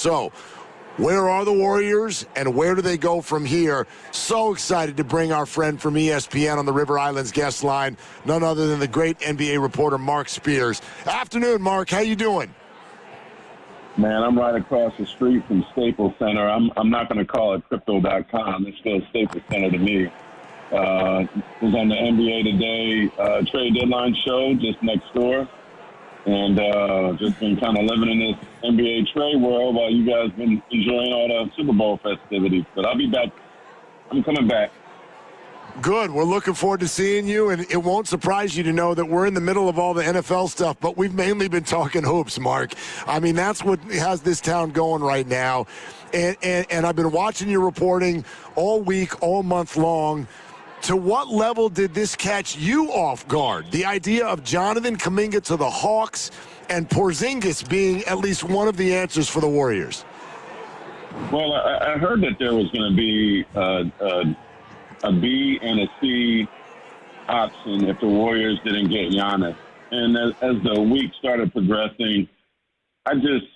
So, where are the Warriors, and where do they go from here? So excited to bring our friend from ESPN on the River Islands guest line, none other than the great NBA reporter Marc Spears. Afternoon, Marc. How you doing? Man, I'm right across the street from Staples Center. I'm not going to call it Crypto.com. It's still Staples Center to me. Was on the NBA Today trade deadline show just next door. And just been kind of living in this NBA trade world while you guys been enjoying all the Super Bowl festivities. But I'll be back. I'm coming back. Good. We're looking forward to seeing you, and it won't surprise you to know that we're in the middle of all the NFL stuff, but we've mainly been talking hoops, Marc. I mean, that's what has this town going right now. And I've been watching your reporting all week, all month long. To what level did this catch you off guard? The idea of Jonathan Kuminga to the Hawks and Porzingis being at least one of the answers for the Warriors. Well, I heard that there was going to be a B and a C option if the Warriors didn't get Giannis. And as the week started progressing, I just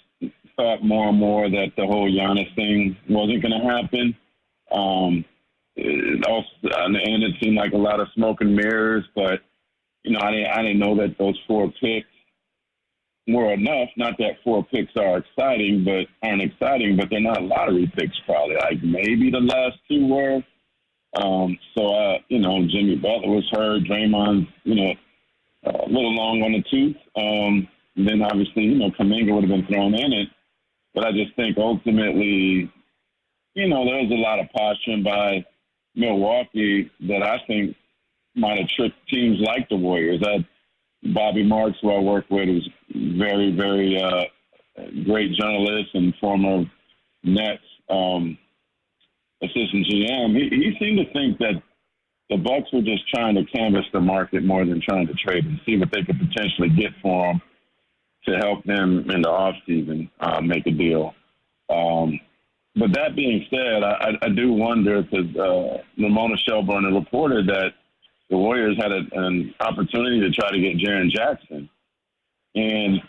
thought more and more that the whole Giannis thing wasn't going to happen. And it seemed like a lot of smoke and mirrors, but I didn't know that those 4 picks were enough. Not that 4 picks aren't exciting, but they're not lottery picks probably. Like maybe the last 2 were. Jimmy Butler was hurt. Draymond's a little long on the tooth. Then obviously Kuminga would have been thrown in it, but I just think ultimately there was a lot of posturing by Milwaukee that I think might have tricked teams like the Warriors. Bobby Marc, who I work with, is very, very great journalist and former Nets assistant GM. He seemed to think that the Bucks were just trying to canvass the market more than trying to trade and see what they could potentially get for him to help them in the offseason make a deal. But that being said, I do wonder because Ramona Shelburne reported that the Warriors had an opportunity to try to get Jaren Jackson. And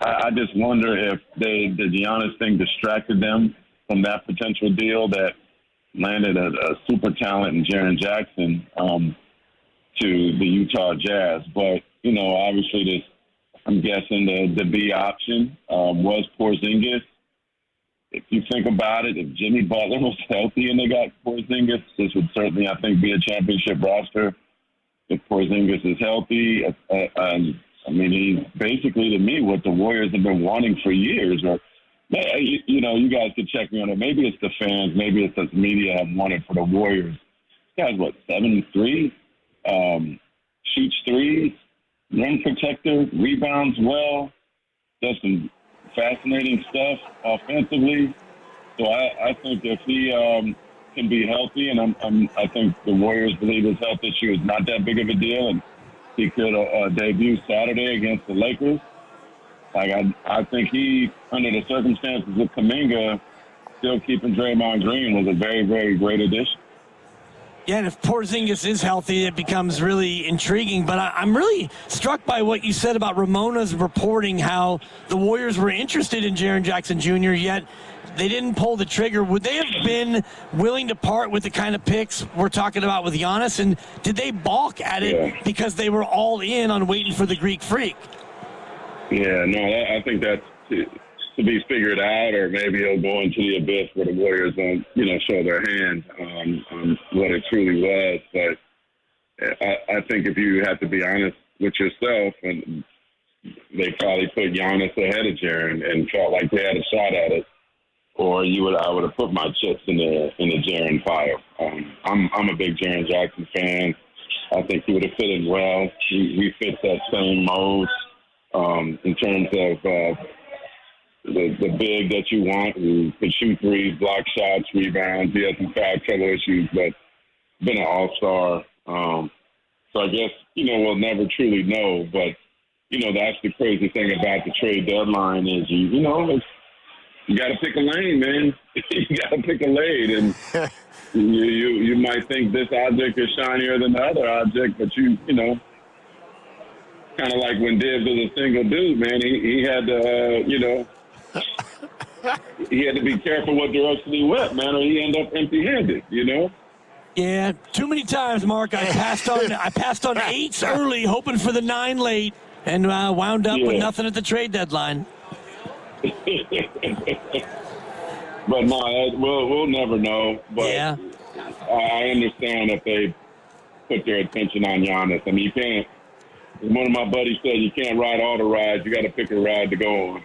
I just wonder if the Giannis thing distracted them from that potential deal that landed a super talent in Jaren Jackson to the Utah Jazz. But, obviously I'm guessing the B option was Porzingis. If you think about it, if Jimmy Butler was healthy and they got Porzingis, this would certainly, I think, be a championship roster. If Porzingis is healthy, he's basically, to me, what the Warriors have been wanting for years. Or, you guys could check me on it. Maybe it's the fans. Maybe it's the media have wanted for the Warriors. This guy's, 7'3", shoots threes, rim protector, rebounds well, does some fascinating stuff offensively. So I think if he can be healthy, and I think the Warriors believe his health issue is not that big of a deal, and he could debut Saturday against the Lakers. I think he, under the circumstances with Kuminga, still keeping Draymond Green was a very, very great addition. Yeah, and if Porzingis is healthy, it becomes really intriguing. But I'm really struck by what you said about Ramona's reporting, how the Warriors were interested in Jaren Jackson Jr., yet they didn't pull the trigger. Would they have been willing to part with the kind of picks we're talking about with Giannis? And did they balk at it because they were all in on waiting for the Greek Freak? Yeah, no, I think that's to be figured out, or maybe he'll go into the abyss where the Warriors don't, show their hand on what it truly was. But I think if you have to be honest with yourself, and they probably put Giannis ahead of Jaren and felt like they had a shot at it, or I would have put my chips in the Jaren pile. I'm a big Jaren Jackson fan. I think he would have fit in well. He fits that same mode in terms of the big that you want, who can shoot threes, block shots, rebounds. He has some foul trouble issues, but been an all-star. So I guess, we'll never truly know. But, that's the crazy thing about the trade deadline is, you got to pick a lane, man. You got to pick a lane. And you might think this object is shinier than the other object, but kind of like when Dibbs was a single dude, man. He had to, he had to be careful what direction he went, man, or he ended up empty-handed, you know? Yeah, too many times, Mark. I passed on 8s early, hoping for the 9 late, and wound up with nothing at the trade deadline. But no, we'll never know. But yeah. I understand if they put their attention on Giannis. I mean, you can't. As one of my buddies said, you can't ride all the rides. You got to pick a ride to go on.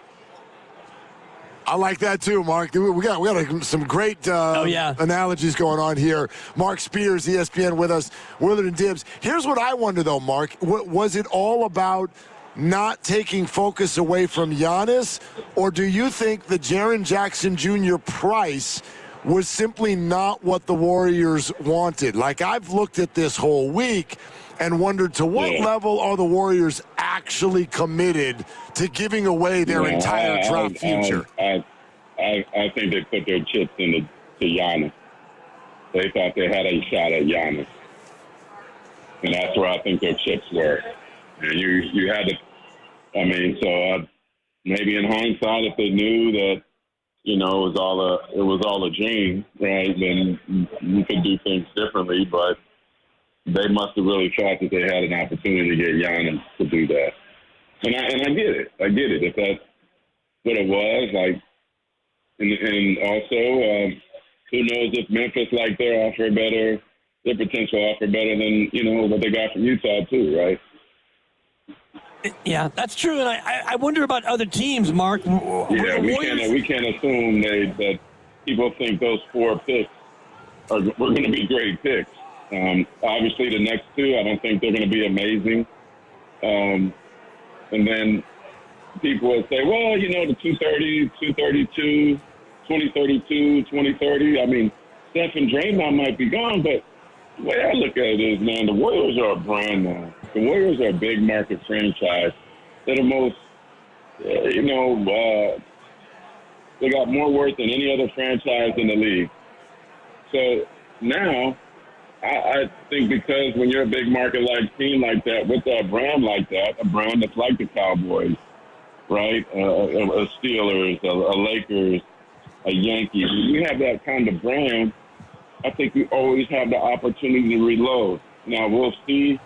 I like that too, Mark. We got some great analogies going on here. Marc Spears, ESPN, with us. Willard and Dibbs. Here's what I wonder, though, Mark. Was it all about not taking focus away from Giannis, or do you think the Jaren Jackson Jr. price was simply not what the Warriors wanted? Like, I've looked at this whole week and wondered, to what level are the Warriors actually committed to giving away their entire draft future? I think they put their chips into Giannis. They thought they had a shot at Giannis. And that's where I think their chips were. And you had to, I mean, so maybe in hindsight, if they knew that, you know, it was all a dream, right, then you could do things differently. But they must have really thought that they had an opportunity to get Giannis to do that. And I get it. I get it. If that's what it was, like, and also, who knows if Memphis liked their potential offer better than, you know, what they got from Utah too, right? Yeah, that's true. And I wonder about other teams, Mark. Yeah, we can't assume that people think those 4 picks were going to be great picks. Obviously, the next 2, I don't think they're going to be amazing. And then people will say, well, you know, the 230, 232, 2032, 2030. I mean, Steph and Draymond might be gone, but the way I look at it is, man, the Warriors are a brand now. The Warriors are a big market franchise. They're the most, they got more worth than any other franchise in the league. So now, I think because when you're a big market team like that, with a brand like that, a brand that's like the Cowboys, right? A Steelers, a Lakers, a Yankees. When you have that kind of brand, I think you always have the opportunity to reload. Now, we'll see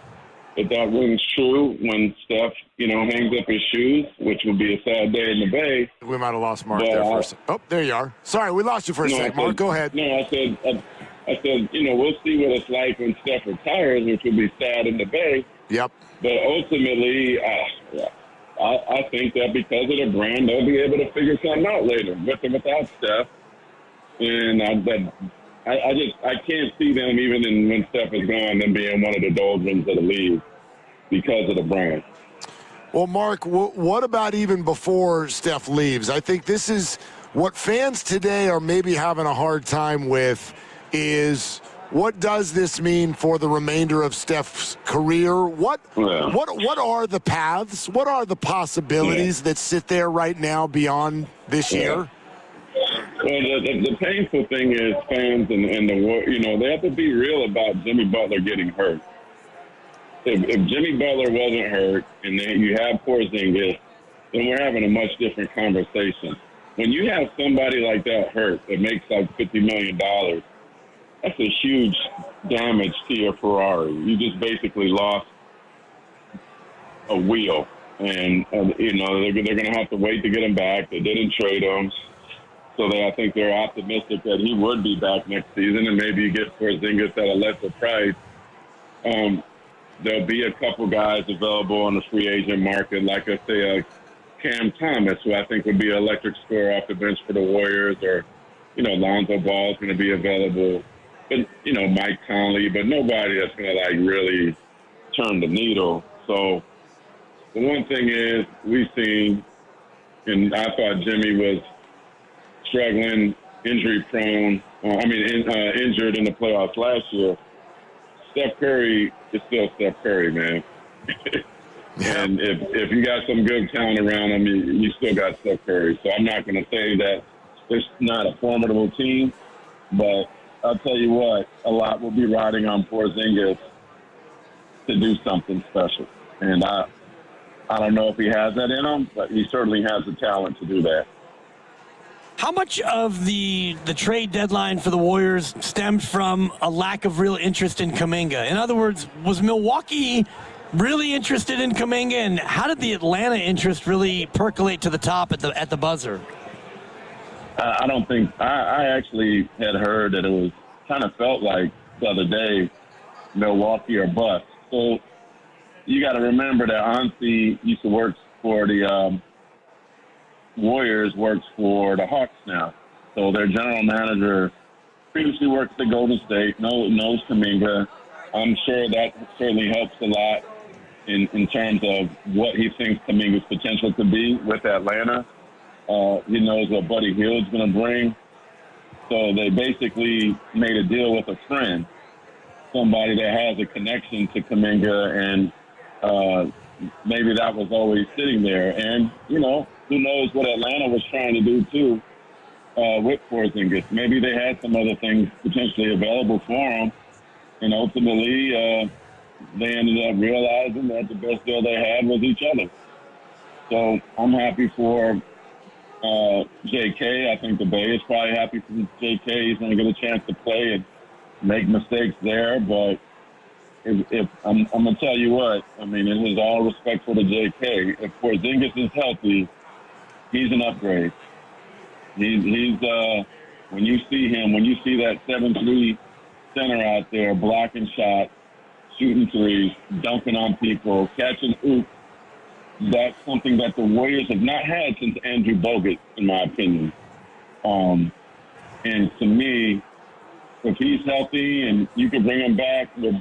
if that rings true when Steph, you know, hangs up his shoes, which will be a sad day in the Bay. We might have lost Mark there for a second. Oh, there you are. Sorry, we lost you for a second. Mark, go ahead. No, I said, you know, we'll see what it's like when Steph retires, which will be sad in the Bay. Yep. But ultimately, I think that because of the brand, they'll be able to figure something out later, with or without Steph. And I can't see them, even when Steph is gone, them being one of the doldrums of the league because of the brand. Well, Mark, what about even before Steph leaves? I think this is what fans today are maybe having a hard time with is, what does this mean for the remainder of Steph's career? What are the paths? What are the possibilities that sit there right now beyond this year? Well, the painful thing is fans and they have to be real about Jimmy Butler getting hurt. If Jimmy Butler wasn't hurt and then you have Porzingis, then we're having a much different conversation. When you have somebody like that hurt that makes like $50 million, that's a huge damage to your Ferrari. You just basically lost a wheel. And they're going to have to wait to get him back. They didn't trade him. So I think they're optimistic that he would be back next season, and maybe you get Porzingis at a lesser price. There'll be a couple guys available on the free agent market, like I say, Cam Thomas, who I think would be an electric scorer off the bench for the Warriors, or, Lonzo Ball is going to be available. But, Mike Conley, but nobody that's going to, really turn the needle. So the one thing is we've seen, and I thought Jimmy was struggling, injury-prone, injured in the playoffs last year. Steph Curry is still Steph Curry, man. And if you got some good talent around him, you still got Steph Curry. So I'm not going to say that it's not a formidable team, but I'll tell you what, a lot will be riding on Porzingis to do something special. And I don't know if he has that in him, but he certainly has the talent to do that. How much of the trade deadline for the Warriors stemmed from a lack of real interest in Kuminga? In other words, was Milwaukee really interested in Kuminga, and how did the Atlanta interest really percolate to the top at the buzzer? I don't think I actually had heard that it was kind of felt like the other day Milwaukee or bust. So you got to remember that Ansi used to work for the Warriors, works for the Hawks now. So their general manager previously worked at Golden State, knows Kuminga. I'm sure that certainly helps a lot in terms of what he thinks Kuminga's potential could be with Atlanta. He knows what Buddy Hield's going to bring. So they basically made a deal with a friend, somebody that has a connection to Kuminga, and maybe that was always sitting there. And, you know, who knows what Atlanta was trying to do, too, with Porzingis. Maybe they had some other things potentially available for him. And ultimately, they ended up realizing that the best deal they had was each other. So I'm happy for JK. I think the Bay is probably happy for JK. He's going to get a chance to play and make mistakes there. But if I'm going to tell you what, I mean, it was all respectful to JK. If Porzingis is healthy, he's an upgrade. He's when you see him, when you see that 7'3" center out there blocking shots, shooting threes, dunking on people, catching oops, that's something that the Warriors have not had since Andrew Bogut, in my opinion. And to me, if he's healthy and you can bring him back with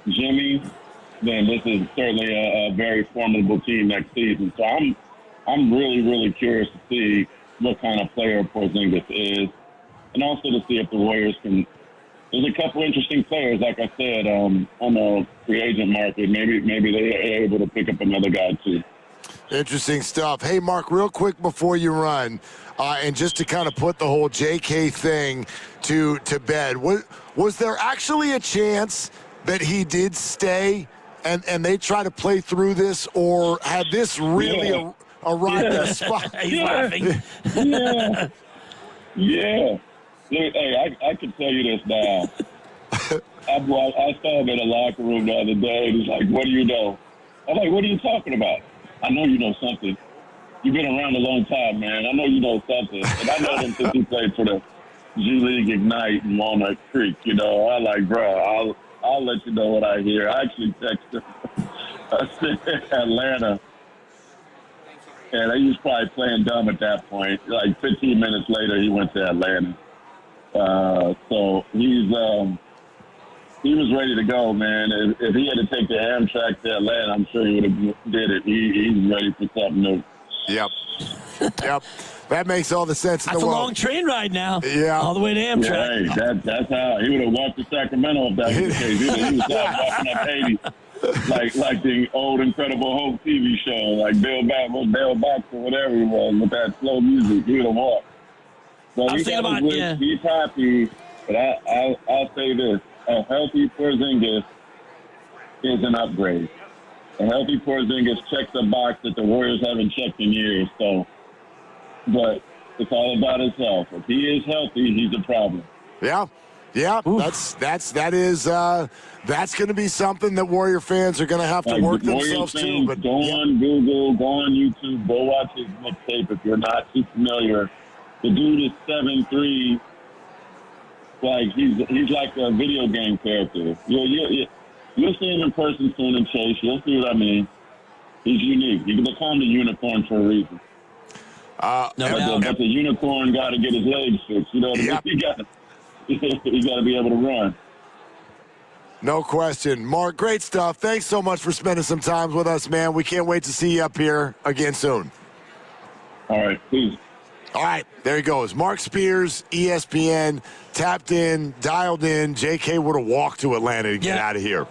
Jimmy, then this is certainly a very formidable team next season. So I'm really, really curious to see what kind of player Porzingis is, and also to see if the Warriors can. There's a couple interesting players, like I said, on the free agent market. Maybe they're able to pick up another guy too. Interesting stuff. Hey, Marc, real quick before you run, and just to kind of put the whole JK thing to bed, was there actually a chance that he did stay and they try to play through this, or had this really arrived at a spot? He's laughing. Yeah. Hey, I can tell you this now. I saw him in a locker room the other day, and he's like, "What do you know?" I'm like, "What are you talking about?" "I know you know something. You've been around a long time, man. I know you know something." And I know him since he played for the G League Ignite in Walnut Creek. You know, I like, bro, I'll let you know what I hear. I actually texted him. I said Atlanta. And he was probably playing dumb at that point. Like 15 minutes later, he went to Atlanta. So he was ready to go, man. If he had to take the Amtrak to Atlanta, I'm sure he would have did it. He's ready for something new. Yep. That makes all the sense in the world. That's a long train ride now. Yeah. All the way to Amtrak. Yeah, hey, that's how he would have walked to Sacramento if that was the case. He was walking up 80. Like the old Incredible Hulk TV show, like Bill Baxter or whatever he was, with that slow music, he would have walked. So he's happy, but I'll say this: a healthy Porzingis is an upgrade. A healthy Porzingis checks a box that the Warriors haven't checked in years. So, but it's all about his health. If he is healthy, he's a problem. Yeah. Oof. That's going to be something that Warrior fans are going to have to work themselves to. But go on Google, go on YouTube, go watch his mixtape if you're not too familiar. The dude is 7'3". Like he's like a video game character. You'll see him in person soon and Chase. You'll see what I mean. He's unique. They call him the unicorn for a reason. But the unicorn got to get his legs fixed. You know what I mean? He got to be able to run. No question. Marc, great stuff. Thanks so much for spending some time with us, man. We can't wait to see you up here again soon. All right, please. All right, there he goes. Marc Spears, ESPN, tapped in, dialed in. JK would have walked to Atlanta to get out of here.